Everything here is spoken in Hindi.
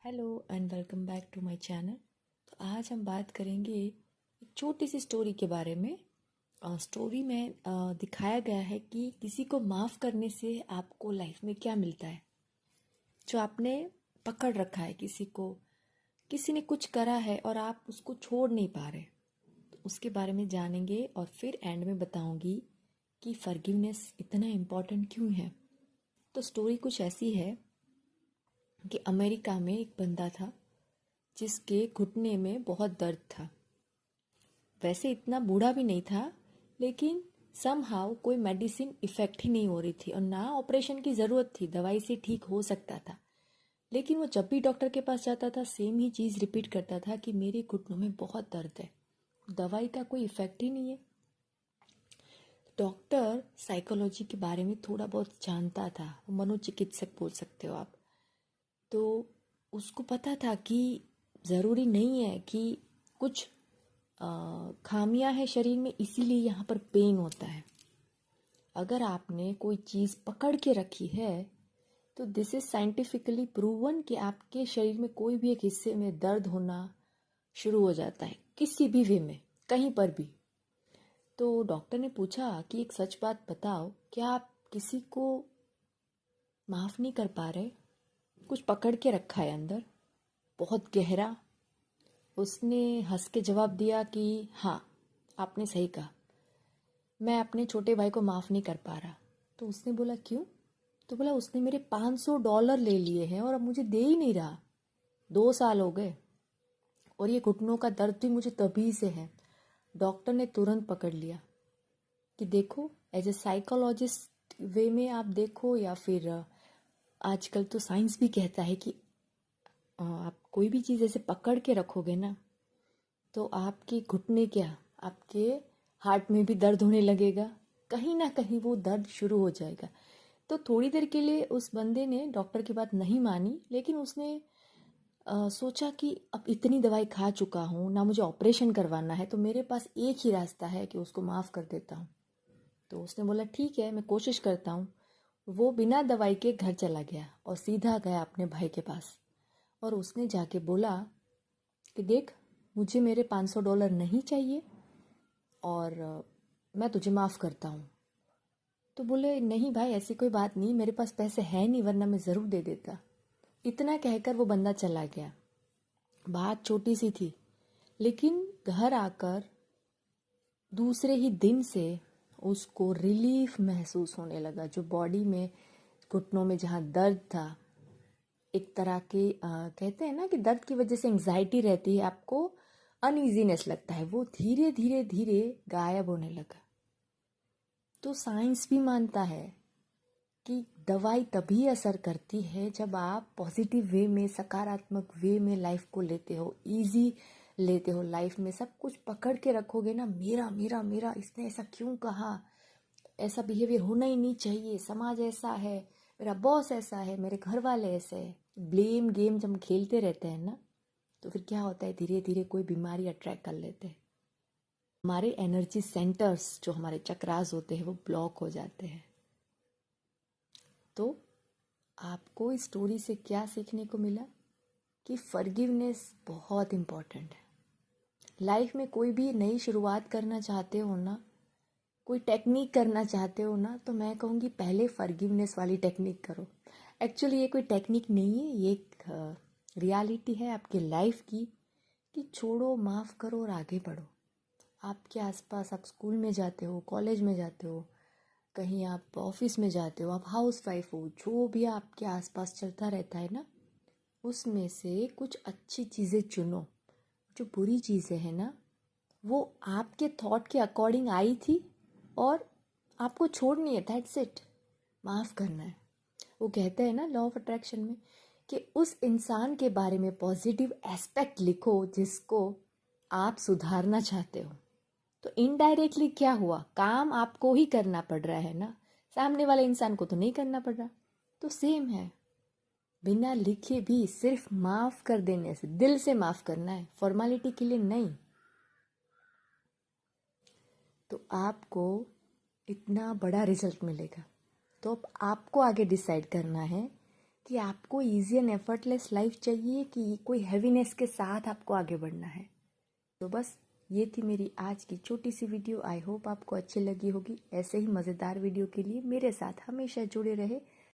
Hello and welcome back to my channel. तो आज हम बात करेंगे एक छोटी सी स्टोरी के बारे में। स्टोरी में दिखाया गया है कि किसी को माफ़ करने से आपको लाइफ में क्या मिलता है। जो आपने पकड़ रखा है किसी को, किसी ने कुछ करा है और आप उसको छोड़ नहीं पा रहे, तो उसके बारे में जानेंगे और फिर एंड में बताऊंगी कि फॉरगिवनेस इतना इम्पोर्टेंट क्यों है। तो स्टोरी कुछ ऐसी है कि अमेरिका में एक बंदा था जिसके घुटने में बहुत दर्द था। वैसे इतना बूढ़ा भी नहीं था, लेकिन समहाउ कोई मेडिसिन इफ़ेक्ट ही नहीं हो रही थी और ना ऑपरेशन की ज़रूरत थी, दवाई से ठीक हो सकता था। लेकिन वो जब भी डॉक्टर के पास जाता था सेम ही चीज़ रिपीट करता था कि मेरे घुटनों में बहुत दर्द है, दवाई का कोई इफ़ेक्ट ही नहीं है। डॉक्टर साइकोलॉजी के बारे में थोड़ा बहुत जानता था, मनोचिकित्सक बोल सकते हो आप। तो उसको पता था कि ज़रूरी नहीं है कि कुछ खामियां हैं शरीर में इसीलिए यहाँ पर पेन होता है। अगर आपने कोई चीज़ पकड़ के रखी है तो दिस इज़ साइंटिफिकली प्रूवन कि आपके शरीर में कोई भी एक हिस्से में दर्द होना शुरू हो जाता है, किसी भी वे में, कहीं पर भी। तो डॉक्टर ने पूछा कि एक सच बात बताओ, क्या आप किसी को माफ़ नहीं कर पा रहे? कुछ पकड़ के रखा है अंदर, बहुत गहरा। उसने हंस के जवाब दिया कि हाँ, आपने सही कहा, मैं अपने छोटे भाई को माफ़ नहीं कर पा रहा। तो उसने बोला क्यों? तो बोला उसने मेरे $500 ले लिए हैं और अब मुझे दे ही नहीं रहा। 2 साल हो गए और ये घुटनों का दर्द भी मुझे तभी से है। डॉक्टर ने तुरंत पकड़ लिया कि देखो, एज ए साइकोलॉजिस्ट वे में आप देखो या फिर आजकल तो साइंस भी कहता है कि आप कोई भी चीज़ ऐसे पकड़ के रखोगे ना तो आपके घुटने क्या, आपके हार्ट में भी दर्द होने लगेगा, कहीं ना कहीं वो दर्द शुरू हो जाएगा। तो थोड़ी देर के लिए उस बंदे ने डॉक्टर की बात नहीं मानी, लेकिन उसने सोचा कि अब इतनी दवाई खा चुका हूँ ना, मुझे ऑपरेशन करवाना है, तो मेरे पास एक ही रास्ता है कि उसको माफ़ कर देता हूँ। तो उसने बोला ठीक है, मैं कोशिश करता हूँ। वो बिना दवाई के घर चला गया और सीधा गया अपने भाई के पास और उसने जाके बोला कि देख, मुझे मेरे $500 नहीं चाहिए और मैं तुझे माफ़ करता हूँ। तो बोले नहीं भाई, ऐसी कोई बात नहीं, मेरे पास पैसे हैं नहीं, वरना मैं ज़रूर दे देता। इतना कहकर वो बंदा चला गया। बात छोटी सी थी, लेकिन घर आकर दूसरे ही दिन से उसको रिलीफ महसूस होने लगा। जो बॉडी में, घुटनों में जहाँ दर्द था, एक तरह के कहते हैं ना कि दर्द की वजह से एंग्जाइटी रहती है, आपको अनईजीनेस लगता है, वो धीरे धीरे धीरे गायब होने लगा। तो साइंस भी मानता है कि दवाई तभी असर करती है जब आप पॉजिटिव वे में, सकारात्मक वे में लाइफ को लेते हो, इजी लेते हो। लाइफ में सब कुछ पकड़ के रखोगे ना, मेरा मेरा मेरा, इसने ऐसा क्यों कहा, ऐसा बिहेवियर होना ही नहीं चाहिए, समाज ऐसा है, मेरा बॉस ऐसा है, मेरे घर वाले ऐसे हैं, ब्लेम गेम जब हम खेलते रहते हैं ना, तो फिर क्या होता है, धीरे धीरे कोई बीमारी अट्रैक्ट कर लेते हैं। हमारे एनर्जी सेंटर्स, जो हमारे चक्रास होते हैं, वो ब्लॉक हो जाते हैं। तो आपको इस स्टोरी से क्या सीखने को मिला कि फॉरगिवनेस बहुत इम्पॉर्टेंट है। लाइफ में कोई भी नई शुरुआत करना चाहते हो ना, कोई टेक्निक करना चाहते हो ना, तो मैं कहूँगी पहले फॉरगिवनेस वाली टेक्निक करो। एक्चुअली ये कोई टेक्निक नहीं है, ये एक रियलिटी है आपकी लाइफ की कि छोड़ो, माफ़ करो और आगे बढ़ो। आपके आसपास, आप स्कूल में जाते हो, कॉलेज में जाते हो, कहीं आप ऑफिस में जाते हो, आप हाउस वाइफ हो, जो भी आपके आसपास चलता रहता है ना, उसमें से कुछ अच्छी चीज़ें चुनो। जो बुरी चीज़ें हैं ना, वो आपके थॉट के अकॉर्डिंग आई थी और आपको छोड़नी है, दैट्स इट। माफ़ करना है। वो कहते हैं ना लॉ ऑफ अट्रैक्शन में कि उस इंसान के बारे में पॉजिटिव एस्पेक्ट लिखो जिसको आप सुधारना चाहते हो। तो इनडायरेक्टली क्या हुआ, काम आपको ही करना पड़ रहा है ना, सामने वाले इंसान को तो नहीं करना पड़ रहा। तो सेम है, बिना लिखे भी सिर्फ माफ कर देने से, दिल से माफ करना है, फॉर्मेलिटी के लिए नहीं। तो आपको इतना बड़ा रिजल्ट मिलेगा। तो अब आपको आगे डिसाइड करना है कि आपको ईजी एंड एफर्टलेस लाइफ चाहिए कि कोई हैवीनेस के साथ आपको आगे बढ़ना है। तो बस ये थी मेरी आज की छोटी सी वीडियो। आई होप आपको अच्छी लगी होगी। ऐसे ही मज़ेदार वीडियो के लिए मेरे साथ हमेशा जुड़े रहे।